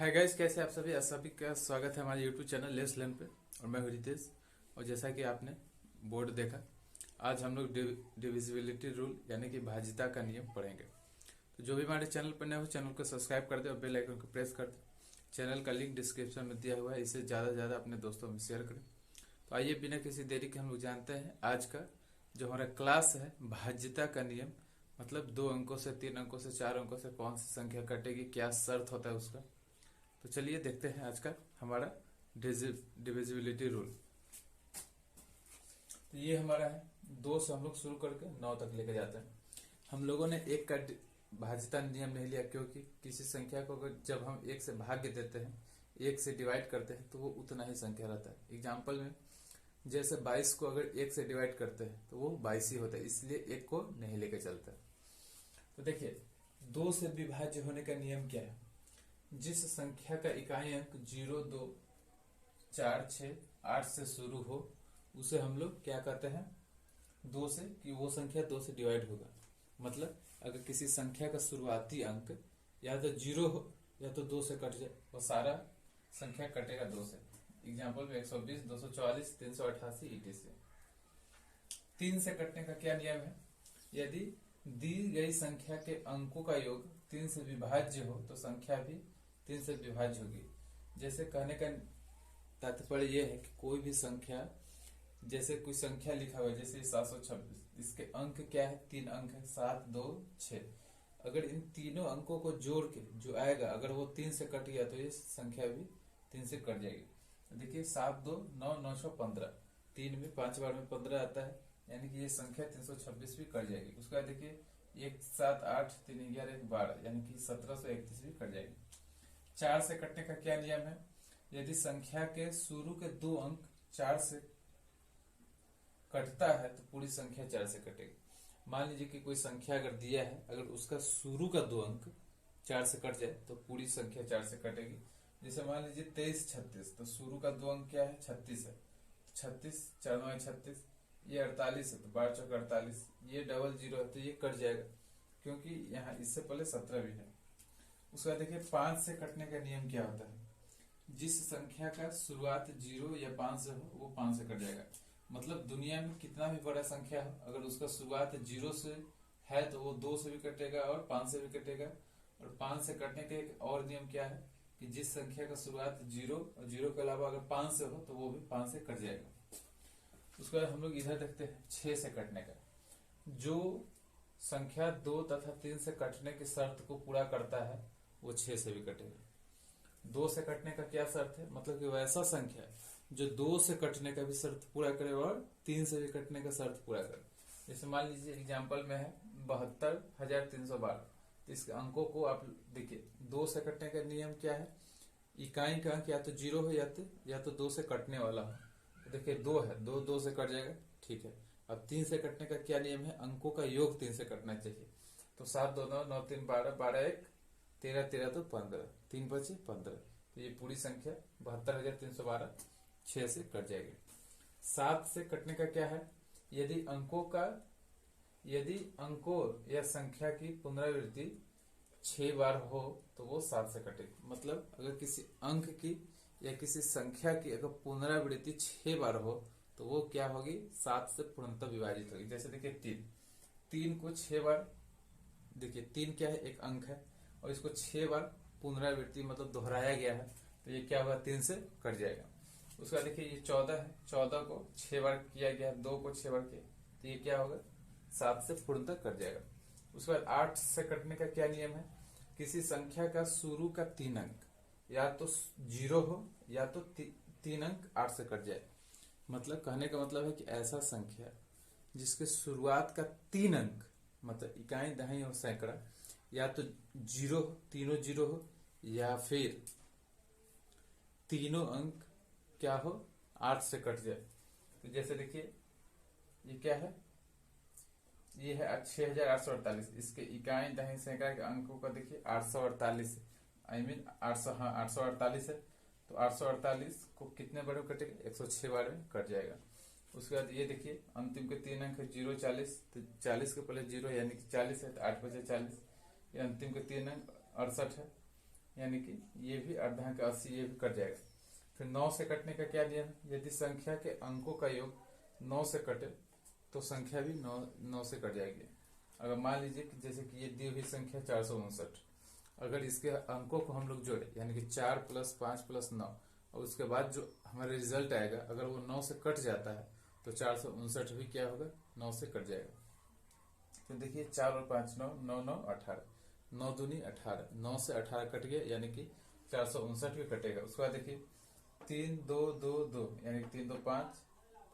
Hi guys, कैसे आप सभी का स्वागत है हमारे यूट्यूब चैनल लेट्स लर्न पे। और मैं हूं रितेश। और जैसा कि आपने बोर्ड देखा, आज हम लोग डिविजिबिलिटी रूल यानी कि भाज्यता का नियम पढ़ेंगे। तो जो भी हमारे चैनल पर नए हो, चैनल को सब्सक्राइब कर दे और बेल आइकन को प्रेस कर दे। चैनल का लिंक डिस्क्रिप्शन में दिया हुआ है, इसे ज़्यादा से ज़्यादा अपने दोस्तों में शेयर करें। तो आइए बिना किसी देरी के हम लोग जानते हैं आज का जो हमारा क्लास है, भाज्यता का नियम। मतलब 2 अंकों से 3 अंकों से 4 अंकों से कौन सी संख्या कटेगी, क्या शर्त होता है उसका। तो चलिए देखते हैं आज का हमारा डिविजिबिलिटी रूल। तो ये हमारा है 2 से हम लोग शुरू करके 9 तक लेके जाते हैं। हम लोगों ने 1 का भाज्यता नियम नहीं लिया, क्योंकि किसी संख्या को अगर जब हम 1 से भाग्य देते हैं, 1 से डिवाइड करते हैं, तो वो उतना ही संख्या रहता है। एग्जाम्पल में जैसे 22 को अगर 1 से डिवाइड करते हैं तो वो 22 ही होता है, इसलिए 1 को नहीं लेके चलता। तो देखिए 2 से विभाज्य होने का नियम क्या है। जिस संख्या का इकाई अंक 0, 2, 4, 6, 8 से शुरू हो, उसे हम लोग क्या कहते हैं, 2 से, कि वो संख्या 2 से डिवाइड होगा। मतलब अगर किसी संख्या का शुरुआती अंक या तो 0 हो या तो 2 से कट जाए, वो सारा संख्या कटेगा 2 से। एग्जाम्पल में 120, 244, 388, etc। 3 से कटने का क्या नियम है। यदि दी गई संख्या के अंकों का योग 3 से विभाज्य हो तो संख्या भी 3 से विभाज्य होगी। जैसे कहने का तात्पर्य यह है कि कोई भी संख्या, जैसे कोई संख्या लिखा हुआ है, जैसे 726, इसके अंक क्या है, 3 अंक है, 7, 2, 6। अगर इन तीनों अंकों को जोड़ के जो आएगा, अगर वो 3 से कट गया तो ये संख्या भी 3 से कट जाएगी। देखिए 7, 2, 9, 915, 3 में 5 बार में 15 आता है, यानी कि ये संख्या 326 भी कट जाएगी। उसके बाद देखिए 1, 7, 8, 3, 11, 12, यानी कि 1731 भी कट जाएगी। 4 से कटने का क्या नियम है। यदि संख्या के शुरू के 2 अंक 4 से कटता है तो पूरी संख्या 4 से कटेगी। मान लीजिए कि कोई संख्या अगर दिया है, अगर उसका शुरू का 2 अंक 4 से कट जाए तो पूरी संख्या 4 से कटेगी। जैसे मान लीजिए 23, 36, तो शुरू का 2 अंक क्या है, 36 है। 36, 4, 9, 36, ये 48 है, तो 12 चौक 48, ये डबल 0 है तो ये कट जाएगा, क्योंकि यहाँ इससे पहले 17 भी है। उसके बाद देखिए 5 से कटने का नियम क्या होता है। जिस संख्या का शुरुआत 0 या 5 से हो वो 5 से कट जाएगा। मतलब दुनिया में कितना भी बड़ा संख्या हो, अगर उसका शुरुआत 0 से है तो वो 2 से भी कटेगा और 5 से भी कटेगा। और 5 से कटने का एक और नियम क्या है कि जिस संख्या का शुरुआत 0 और 0 के अलावा अगर 5 से हो तो वो भी 5 से कट जाएगा। उसके बाद हम लोग इधर देखते हैं 6 से कटने का। जो संख्या 2 तथा 3 से कटने की शर्त को पूरा करता है वो 6 से भी कटेगा। 2 से कटने का क्या शर्त है, मतलब कि वैसा संख्या जो 2 से कटने का भी शर्त पूरा करे और 3 से भी कटने का शर्त पूरा करे। जैसे मान लीजिए एग्जाम्पल में है 72,312, तो इसके अंकों को आप देखिए 2 से कटने का नियम क्या है। इकाई का अंक या तो 0 हो या तो 2 से कटने वाला हो। तो देखिए 2 है, 2 से कट जाएगा, ठीक है। अब 3 से कटने का क्या नियम है, अंकों का योग 3 से कटना चाहिए। तो 7, 2, 9, 9, 3, 12, 12, 1, 13, 13, 2, 15, 3 बचे 15, तो ये पूरी संख्या 72,312 6 से कट जाएगी। 7 से कटने का क्या है। यदि अंकों या संख्या की पुनरावृत्ति 6 बार हो तो वो 7 से कटेगी। मतलब अगर किसी अंक की या किसी संख्या की अगर पुनरावृत्ति 6 बार हो तो वो क्या होगी, 7 से पूर्णतः विभाजित होगी। जैसे देखिए 3 को 6 बार, देखिए 3 क्या है, एक अंक है, और इसको 6 बार पुनरावृत्ति मतलब दोहराया गया है, तो ये क्या होगा, 3 से कट जाएगा। उसका देखिए ये 14 है, 14 को 6 बार किया गया, 2 को 6 बार किया, तो ये क्या होगा, 7 से पूर्णतः कट जाएगा। उसके बाद 8 से कटने का क्या नियम है। किसी संख्या का शुरू का 3 अंक या तो 0 हो या तो 3 अंक 8 से कट जाए। मतलब कहने का मतलब है कि ऐसा संख्या जिसके शुरुआत का 3 अंक, मतलब इकाई, दहाई और सैकड़ा, या तो 0, तीनों 0 हो, या फिर तीनों अंक क्या हो, 8 से कट जाए। तो जैसे देखिए ये क्या है, ये है 6848, इसके इकाई, दहाई, सैकड़ा के अंकों का देखिए 848, आई मीन 800, हाँ 848 है। तो 848 को कितने बार में कटेगा, 106 बार में कट जाएगा। उसके बाद ये देखिए अंतिम के 3 अंक है 0, 40, तो 40 के पहले 0 यानी कि 40 है, तो 8 बचे 40। ये अंतिम के 3 अंक 68 है, यानी कि ये भी अर्धांक 80 ये भी कट जाएगा। फिर 9 से कटने का क्या नियम है, यदि संख्या के अंकों का योग 9 से कटे तो संख्या भी 9 से कट जाएगी। अगर मान लीजिए कि जैसे कि ये दी हुई संख्या 459, अगर इसके अंकों को हम लोग जोड़े यानी कि 4 + 5 + 9 और उसके बाद जो हमारा रिजल्ट आएगा अगर वो 9 से कट जाता है तो 459 भी क्या होगा, 9 से कट जाएगा। तो देखिए 4 और 5 9, 9 9 18, 9 दूनी 18, 9 से 18 कट गया यानी कि 459 भी कटेगा। उसके बाद देखिए 3 2 2 2 यानी कि 3 2 5,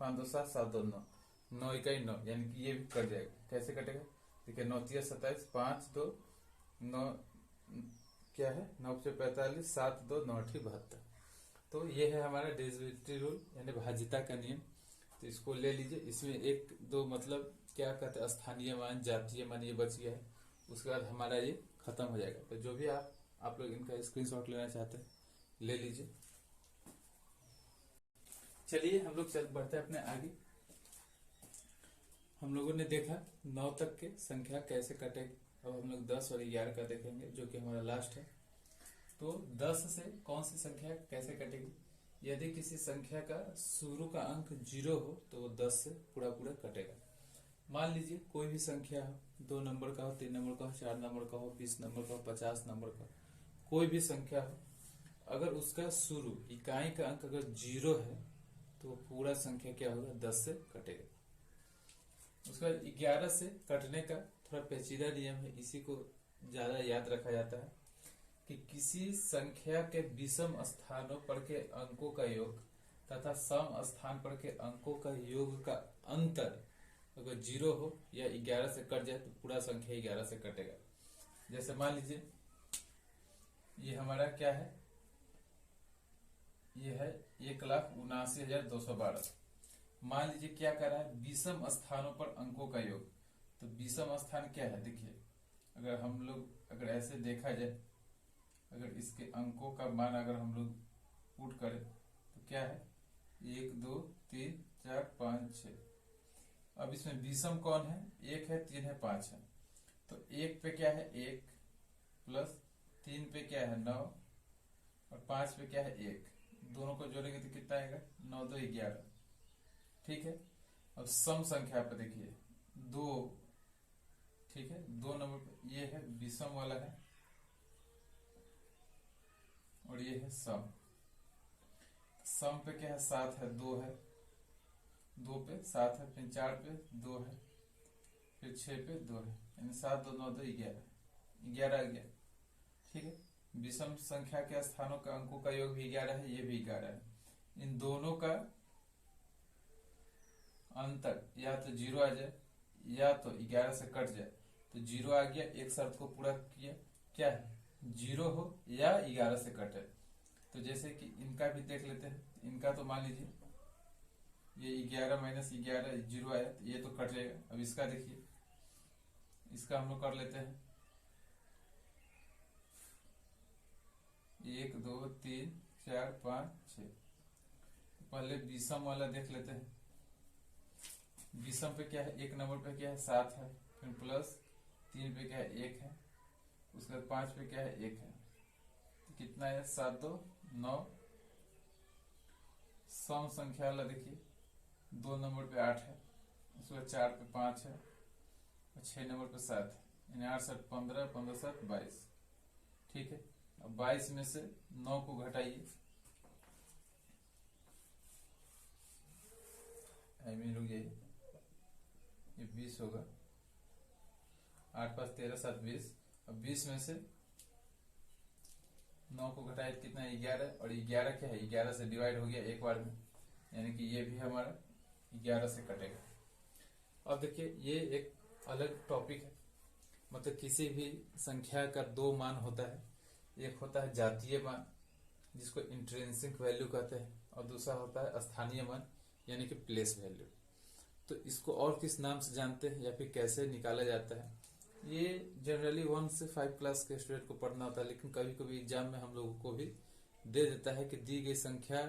5 2 7, 7 2 9, 9 इकाई 9 यानी कि ये भी कट जाएगा। कैसे कटेगा, देखिए 9 3 27, 5 2 9 क्या है 9 से 45, 7 2 9 72। तो ये है हमारा डिविजिबिलिटी रूल यानी भाज्यता का नियम। तो इसको ले लीजिए, इसमें एक दो मतलब क्या कहते हैं स्थानीय मान जातीय मान ये बच गया है, उसके बाद हमारा ये खत्म हो जाएगा। तो जो भी आप लोग इनका स्क्रीनशॉट लेना चाहते हैं ले लीजिए। चलिए हम लोग चल बढ़ते हैं अपने आगे। हम लोगों ने देखा 9 तक के संख्या कैसे कटेगी, अब हम लोग 10 और 11 का देखेंगे जो कि हमारा लास्ट है। तो 10 से कौन सी संख्या कैसे कटेगी, यदि किसी संख्या का शुरू का अंक 0 हो तो वो 10 से पूरा पूरा कटेगा। मान लीजिए कोई भी संख्या हो, 2 नंबर का हो, 3 नंबर का हो, 4 नंबर का हो, 20 नंबर का हो, 50 नंबर का हो, कोई भी संख्या हो, अगर उसका शुरू इकाई का अंक अगर 0 है तो पूरा संख्या क्या होगा, 10 से कटेगा। उसके बाद 11 से कटने का थोड़ा पेचीदा नियम है, इसी को ज्यादा याद रखा जाता है कि किसी संख्या के विषम स्थानों पर के अंकों का योग तथा सम स्थान पर के अंकों का योग का अंतर अगर 0 हो या 11 से कट जाए तो पूरा संख्या 11 से कटेगा। जैसे मान लीजिए ये हमारा क्या है, ये है 1,79,212। मान लीजिए क्या कर रहा है, विषम स्थानों पर अंकों का योग। तो विषम स्थान क्या है, देखिए अगर हम लोग अगर ऐसे देखा जाए, अगर इसके अंकों का मान अगर हम लोग पुट करें तो क्या है 1 2 3 4 5 6। अब इसमें विषम कौन है, 1 है, 3 है, 5 है। तो 1 पे क्या है 1 प्लस 3 पे क्या है 9 और 5 पे क्या है 1, दोनों को जोड़ेंगे तो कितना आएगा 9 2 11। ठीक है। अब सम संख्या पे देखिए 2, ठीक है, 2 नंबर पे ये है विषम वाला है और ये है सम। सम पे क्या है 7 है, 2 है, 2 पे 7 है, फिर 4 पे 2 है, फिर 6 पे 2 है, यानी 7 2 9 2 11, 11 आ गया। ठीक है, विषम संख्या के स्थानों का अंकों का योग भी 11 है, ये भी 11 है। इन दोनों का अंतर या तो 0 आ जाए या तो 11 से कट जाए। तो 0 आ गया, एक शर्त को पूरा किया, क्या है 0 हो या 11 से कटे। तो जैसे कि इनका भी देख लेते हैं, इनका तो मान लीजिए ये 11 - 11 0 आया तो ये तो कट जाएगा। अब इसका देखिए, इसका हम लोग कर लेते हैं 1 2 3 4 5 6। पहले विषम वाला देख लेते हैं। विषम पे क्या है, 1 नंबर पे क्या है 7 है, फिर प्लस 3 पे क्या है 1 है, उसके बाद 5 पे क्या है 1 है, तो कितना है 7 2 9। सम संख्या वाला देखिए 2 नंबर पे 8 है, उसके बाद 4 पे 5 है और 6 नंबर पे 7 है, यानी 8 7 15, 15 7 22। ठीक है, अब 22 में से 9 को घटाइए, रुक जाइए, ये 20 होगा, 8 5 13 7 20। अब 20 में से 9 को घटाए कितना 11, और 11 क्या है 11 से डिवाइड हो गया एक बार में, यानी कि ये भी हमारा 11 से कटेगा। अब देखिए ये एक अलग टॉपिक है, मतलब किसी भी संख्या का 2 मान होता है, एक होता है जातीय मान जिसको इंट्रिंसिक वैल्यू कहते हैं, और दूसरा होता है स्थानीय मान यानी कि प्लेस वैल्यू। तो इसको और किस नाम से जानते हैं या फिर कैसे निकाला जाता है, ये जनरली 1 से 5 क्लास के स्टूडेंट को पढ़ना होता है, लेकिन कभी कभी एग्जाम में हम लोगों को भी दे देता है कि दी गई संख्या,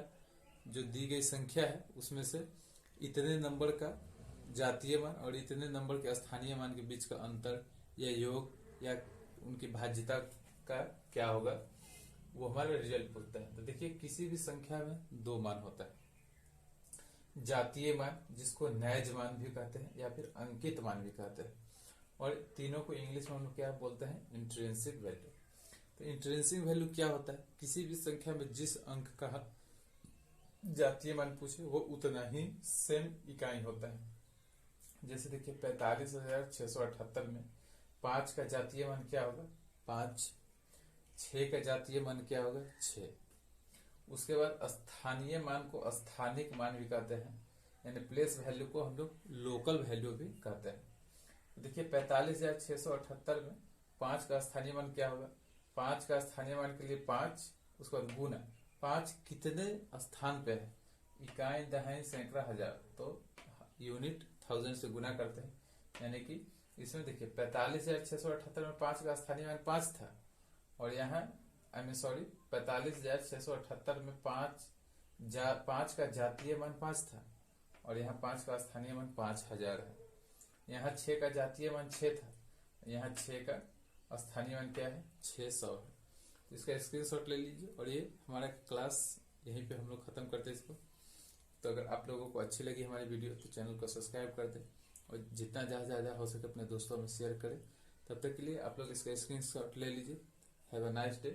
जो दी गई संख्या है उसमें से इतने नंबर का जातीय मान और इतने नंबर के स्थानीय मान के बीच का अंतर या योग या उनकी भाज्यता का क्या होगा, वो हमारा रिजल्ट पूछता है। तो देखिए किसी भी संख्या में दो मान होता है, जातीय मान जिसको नैज मान भी कहते हैं या फिर अंकित मान भी कहते हैं, और तीनों को इंग्लिश में हम लोग क्या बोलते हैं, इंट्रिंसिक वैल्यू। तो इंट्रिंसिक वैल्यू क्या होता है, किसी भी संख्या में जिस अंक का जातीय मान पूछे वो उतना ही सेम इकाई होता है। जैसे देखिए 45,678 में 5 का जातीय मान क्या होगा, 5। 6 का जातीय मान क्या होगा, 6। उसके बाद स्थानीय मान को स्थानिक मान भी कहते हैं, यानी प्लेस वैल्यू को हम लोग लोकल वैल्यू भी कहते हैं। तो देखिए 45,678 में 5 का स्थानीय मान क्या होगा, 5 का स्थानीय मान के लिए 5, उसके बाद गुना 5 कितने स्थान पे है, इकाई दहाई सैकड़ा हजार, तो यूनिट 1000 से गुना करते हैं। यानी कि इसमें देखिए 45,678 में 5 का स्थानीय मान 5 था, और यहाँ 45,678 में 5 का जातीय मान 5 था, और यहाँ 5 का स्थानीय मान 5000 है। यहाँ 6 का जातीय मान 6 था, यहाँ 6 का स्थानीय मान क्या है, 600 है। तो इसका स्क्रीनशॉट ले लीजिए, और ये हमारा क्लास यहीं पे हम लोग खत्म करते हैं इसको। तो अगर आप लोगों को अच्छी लगी हमारी वीडियो तो चैनल को सब्सक्राइब कर दें, और जितना ज़्यादा हो सके अपने दोस्तों में शेयर करें। तब तक के लिए आप लोग इसका स्क्रीनशॉट ले लीजिए। Have a nice day.